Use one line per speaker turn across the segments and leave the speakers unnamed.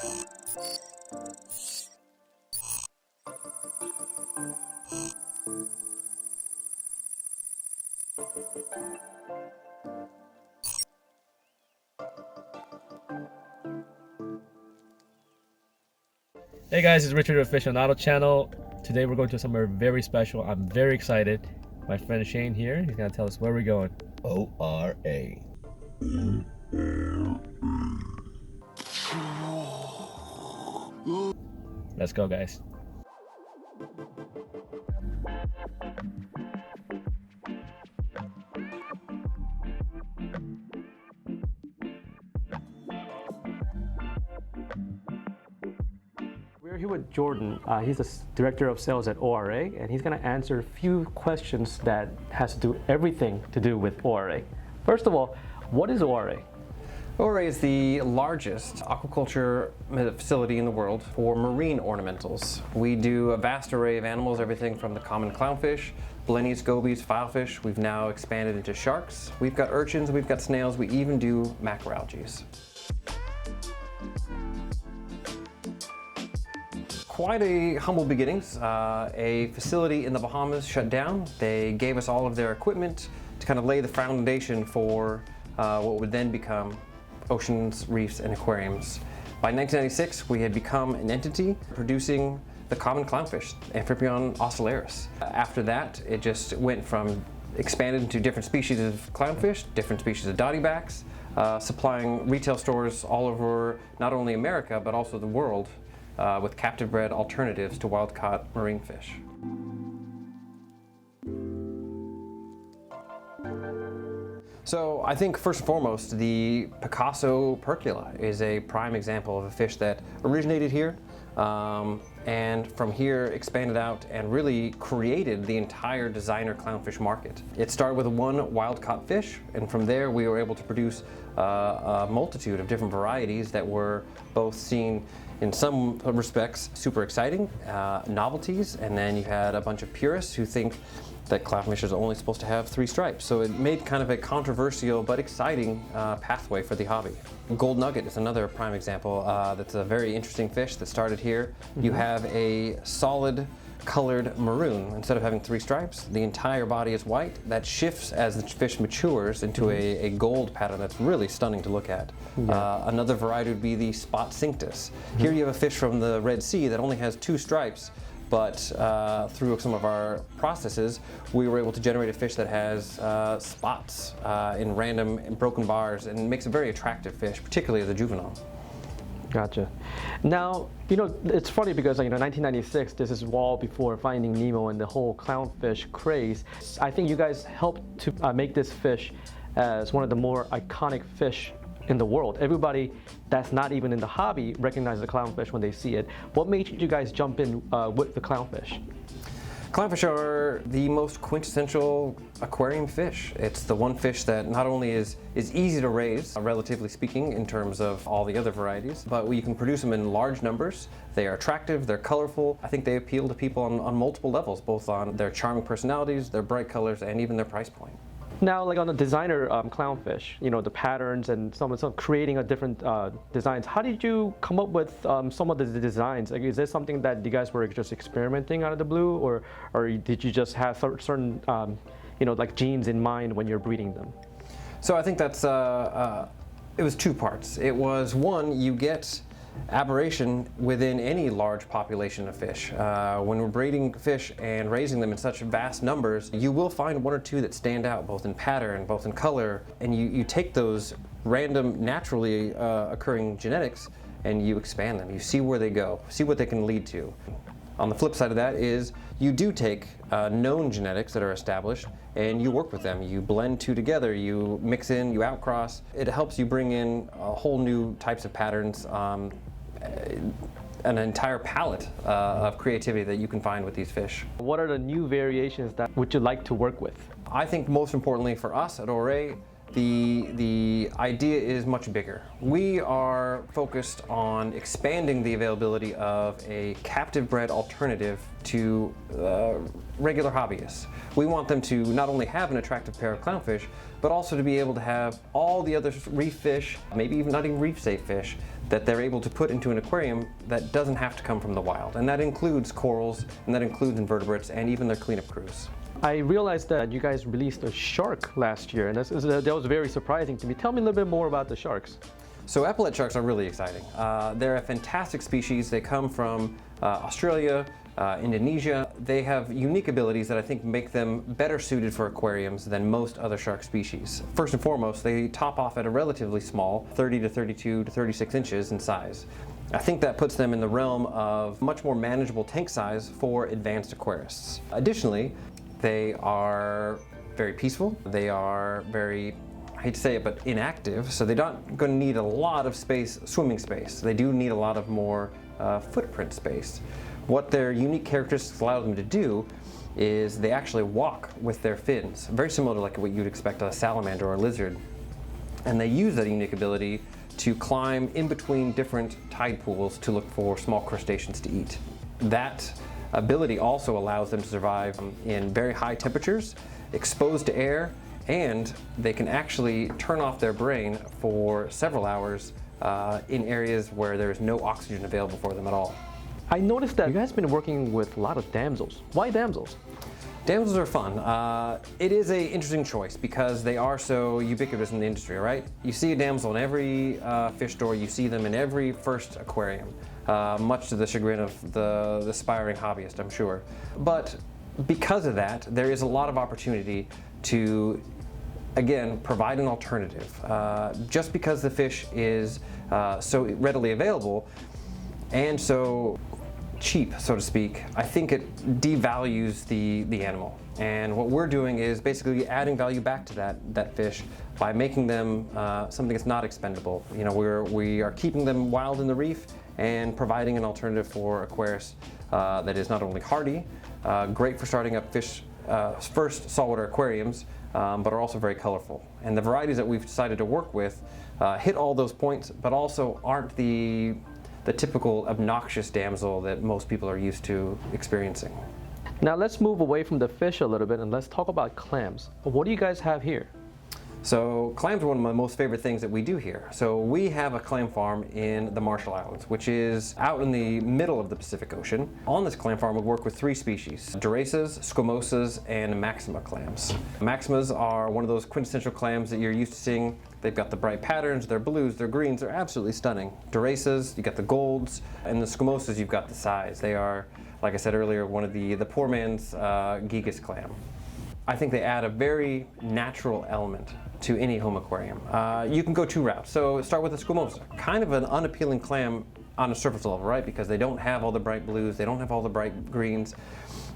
Hey guys, it's Richard of Afishionado channel. Today we're going to somewhere very special. I'm very excited. My friend Shane here, he's gonna tell us where we're going.
ORA.
Let's go, guys.
We're here with Jordan. He's the director of sales at ORA, and he's going to answer a few questions that has to do everything to do with ORA. First of all, what is ORA?
ORA is the largest aquaculture facility in the world for marine ornamentals. We do a vast array of animals, everything from the common clownfish, blennies, gobies, filefish. We've now expanded into sharks. We've got urchins, we've got snails, we even do macroalgae. Quite a humble beginnings. A facility in the Bahamas shut down. They gave us all of their equipment to kind of lay the foundation for what would then become Oceans, Reefs, and Aquariums. By 1996, we had become an entity producing the common clownfish, Amphibion ocellaris. After that, it just went from expanded into different species of clownfish, different species of dottybacks, supplying retail stores all over not only America, but also the world, with captive bred alternatives to wild-caught marine fish. So I think first and foremost, the Picasso percula is a prime example of a fish that originated here, and from here expanded out and really created the entire designer clownfish market. It started with one wild-caught fish, and from there we were able to produce a multitude of different varieties that were both seen in some respects super exciting, novelties, and then you had a bunch of purists who think that clownfish is only supposed to have 3 stripes. So it made kind of a controversial but exciting pathway for the hobby. Gold nugget is another prime example. That's a very interesting fish that started here. You have a solid colored maroon. Instead of having 3 stripes, the entire body is white. That shifts as the fish matures into a gold pattern that's really stunning to look at. Another variety would be the spot cinctus. Here you have a fish from the Red Sea that only has 2 stripes, but through some of our processes, we were able to generate a fish that has spots in random and broken bars, and makes a very attractive fish, particularly the juvenile.
Gotcha. Now, it's funny because 1996, this is well before Finding Nemo and the whole clownfish craze. I think you guys helped to make this fish as one of the more iconic fish in the world. Everybody that's not even in the hobby recognizes the clownfish when they see it. What made you guys jump in with the clownfish?
Clownfish are the most quintessential aquarium fish. It's the one fish that not only is easy to raise, relatively speaking, in terms of all the other varieties, but you can produce them in large numbers. They are attractive, they're colorful. I think they appeal to people on multiple levels, both on their charming personalities, their bright colors, and even their price point.
Now, like on the designer clownfish, the patterns and some creating a different designs. How did you come up with some of the designs? Like, is this something that you guys were just experimenting out of the blue, or did you just have certain like genes in mind when you're breeding them?
So I think that's it was 2 parts. It was one, you get aberration within any large population of fish. When we're breeding fish and raising them in such vast numbers, you will find 1 or 2 that stand out, both in pattern, both in color, and you take those random, naturally occurring genetics and you expand them. You see where they go, see what they can lead to. On the flip side of that is you do take known genetics that are established and you work with them. You blend 2 together, you mix in, you outcross. It helps you bring in a whole new types of patterns, an entire palette of creativity that you can find with these fish.
What are the new variations that would you like to work with?
I think most importantly for us at ORA, the idea is much bigger. We are focused on expanding the availability of a captive bred alternative to regular hobbyists. We want them to not only have an attractive pair of clownfish, but also to be able to have all the other reef fish, maybe even not even reef safe fish, that they're able to put into an aquarium that doesn't have to come from the wild. And that includes corals, and that includes invertebrates, and even their cleanup crews.
I realized that you guys released a shark last year, and that was very surprising to me. Tell me a little bit more about the sharks.
So epaulet sharks are really exciting. They're a fantastic species. They come from Australia, Indonesia. They have unique abilities that I think make them better suited for aquariums than most other shark species. First and foremost, they top off at a relatively small, 30 to 32 to 36 inches in size. I think that puts them in the realm of much more manageable tank size for advanced aquarists. Additionally, they are very peaceful. They are very, I hate to say it, but inactive, so they're not going to need a lot of space, swimming space. They do need a lot of more footprint space. What their unique characteristics allow them to do is they actually walk with their fins, very similar to like what you'd expect a salamander or a lizard. And they use that unique ability to climb in between different tide pools to look for small crustaceans to eat. That ability also allows them to survive in very high temperatures, exposed to air, and they can actually turn off their brain for several hours in areas where there's no oxygen available for them at all.
I noticed that you guys have been working with a lot of damsels. Why damsels?
Damsels are fun. It is an interesting choice because they are so ubiquitous in the industry, right? You see a damsel in every fish store, you see them in every first aquarium, much to the chagrin of the aspiring hobbyist, I'm sure. But because of that, there is a lot of opportunity to, again, provide an alternative. Just because the fish is so readily available and so cheap, so to speak, I think it devalues the animal. And what we're doing is basically adding value back to that fish by making them something that's not expendable. You know, we are keeping them wild in the reef and providing an alternative for aquarists that is not only hardy, great for starting up fish first saltwater aquariums, but are also very colorful. And the varieties that we've decided to work with hit all those points, but also aren't the typical obnoxious damsel that most people are used to experiencing.
Now let's move away from the fish a little bit and let's talk about clams. What do you guys have here?
So clams are one of my most favorite things that we do here. So we have a clam farm in the Marshall Islands, which is out in the middle of the Pacific Ocean. On this clam farm, we work with three species: Durasas, Squamosas, and Maxima clams. Maximas are one of those quintessential clams that you're used to seeing. They've got the bright patterns, they're blues, they're greens, they're absolutely stunning. Durasas, you got the golds, and the Squamosas, you've got the size. They are, like I said earlier, one of the poor man's Gigas clam. I think they add a very natural element to any home aquarium. You can go two routes. So start with the Squamosa, kind of an unappealing clam on a surface level, right? Because they don't have all the bright blues, they don't have all the bright greens.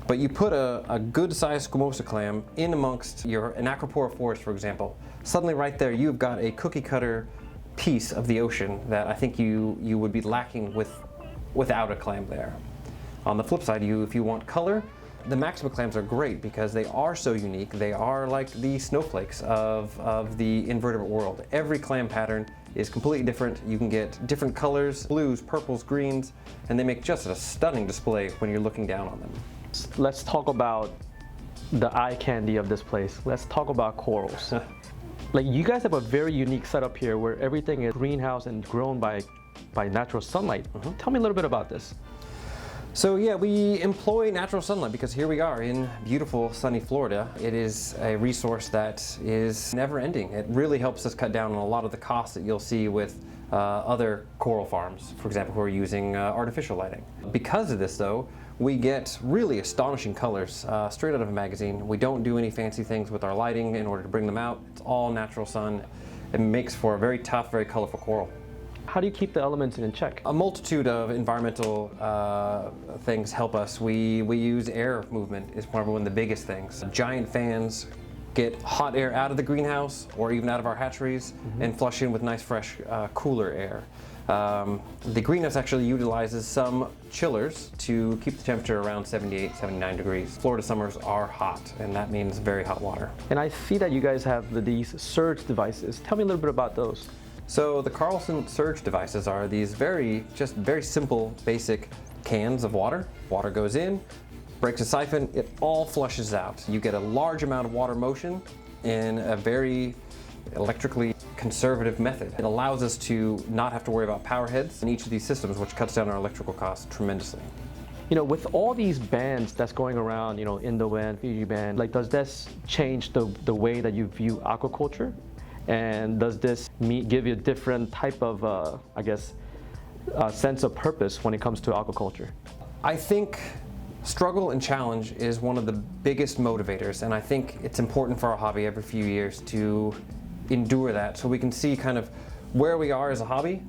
But you put a good sized Squamosa clam in amongst an Acropora forest, for example. Suddenly right there, you've got a cookie cutter piece of the ocean that I think you would be lacking without a clam there. On the flip side, if you want color, the Maxima clams are great because they are so unique. They are like the snowflakes of the invertebrate world. Every clam pattern is completely different. You can get different colors, blues, purples, greens, and they make just a stunning display when you're looking down on them.
Let's talk about the eye candy of this place. Let's talk about corals. Like, you guys have a very unique setup here where everything is greenhouse and grown by natural sunlight. Tell me a little bit about this.
So yeah, we employ natural sunlight because here we are in beautiful sunny Florida. It is a resource that is never ending. It really helps us cut down on a lot of the costs that you'll see with other coral farms, for example, who are using artificial lighting. Because of this though, we get really astonishing colors straight out of a magazine. We don't do any fancy things with our lighting in order to bring them out. It's all natural sun. It makes for a very tough, very colorful coral.
How do you keep the elements in check?
A multitude of environmental things help us. We use air movement is probably one of the biggest things. Giant fans get hot air out of the greenhouse or even out of our hatcheries and flush in with nice, fresh, cooler air. The greenhouse actually utilizes some chillers to keep the temperature around 78, 79 degrees. Florida summers are hot, and that means very hot water.
And I see that you guys have these surge devices. Tell me a little bit about those.
So the Carlton Surge Devices are these very simple, basic cans of water. Water goes in, breaks a siphon, it all flushes out. You get a large amount of water motion in a very electrically conservative method. It allows us to not have to worry about power heads in each of these systems, which cuts down our electrical costs tremendously.
You know, with all these bans that's going around, you know, Indo ban, Fiji ban, like, does this change the way that you view aquaculture? And does this give you a different type of, I guess, sense of purpose when it comes to aquaculture?
I think struggle and challenge is one of the biggest motivators, and I think it's important for our hobby every few years to endure that so we can see kind of where we are as a hobby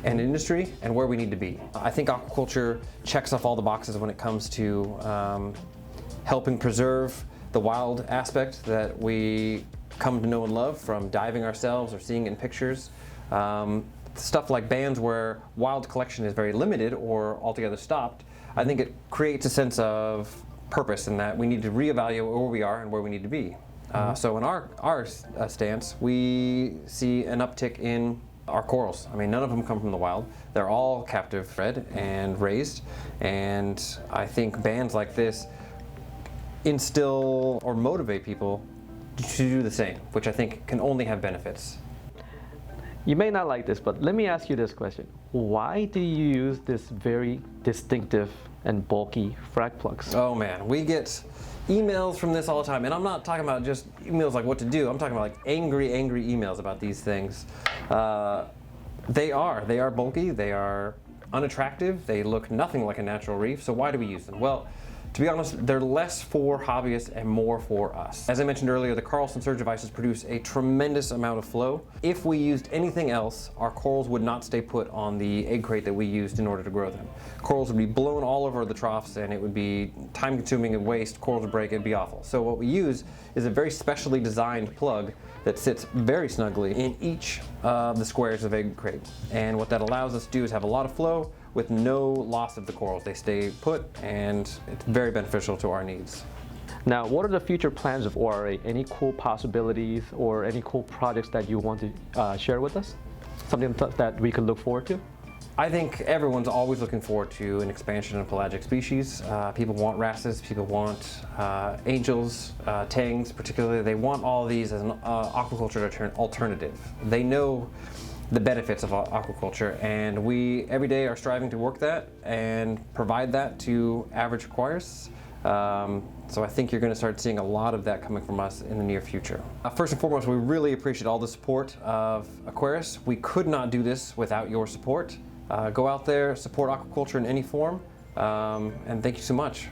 and industry and where we need to be. I think aquaculture checks off all the boxes when it comes to helping preserve the wild aspect that we come to know and love from diving ourselves or seeing it in pictures. Stuff like bans where wild collection is very limited or altogether stopped, I think it creates a sense of purpose in that we need to reevaluate where we are and where we need to be. So in our stance, we see an uptick in our corals. I mean, none of them come from the wild. They're all captive bred and raised, and I think bans like this instill or motivate people to do the same, which I think can only have benefits.
You may not like this, but let me ask you this question. Why do you use this very distinctive and bulky frag plugs?
Oh man, we get emails from this all the time, and I'm not talking about just emails like what to do. I'm talking about like angry emails about these things. They are bulky, they are unattractive, they look nothing like a natural reef, so why do we use them? Well, to be honest, they're less for hobbyists and more for us. As I mentioned earlier, the Carlton Surge Devices produce a tremendous amount of flow. If we used anything else, our corals would not stay put on the egg crate that we used in order to grow them. Corals would be blown all over the troughs and it would be time consuming and waste. Corals would break, it'd be awful. So what we use is a very specially designed plug that sits very snugly in each of the squares of egg crate. And what that allows us to do is have a lot of flow with no loss of the corals. They stay put and it's very beneficial to our needs.
Now, what are the future plans of ORA? Any cool possibilities or any cool projects that you want to share with us? Something that we could look forward to?
I think everyone's always looking forward to an expansion of pelagic species. People want wrasses, people want angels, tangs particularly. They want all of these as an aquaculture alternative. They know the benefits of aquaculture, and we every day are striving to work that and provide that to average aquarists. So I think you're going to start seeing a lot of that coming from us in the near future. First and foremost, we really appreciate all the support of aquarists. We could not do this without your support. Go out there, support aquaculture in any form, and thank you so much.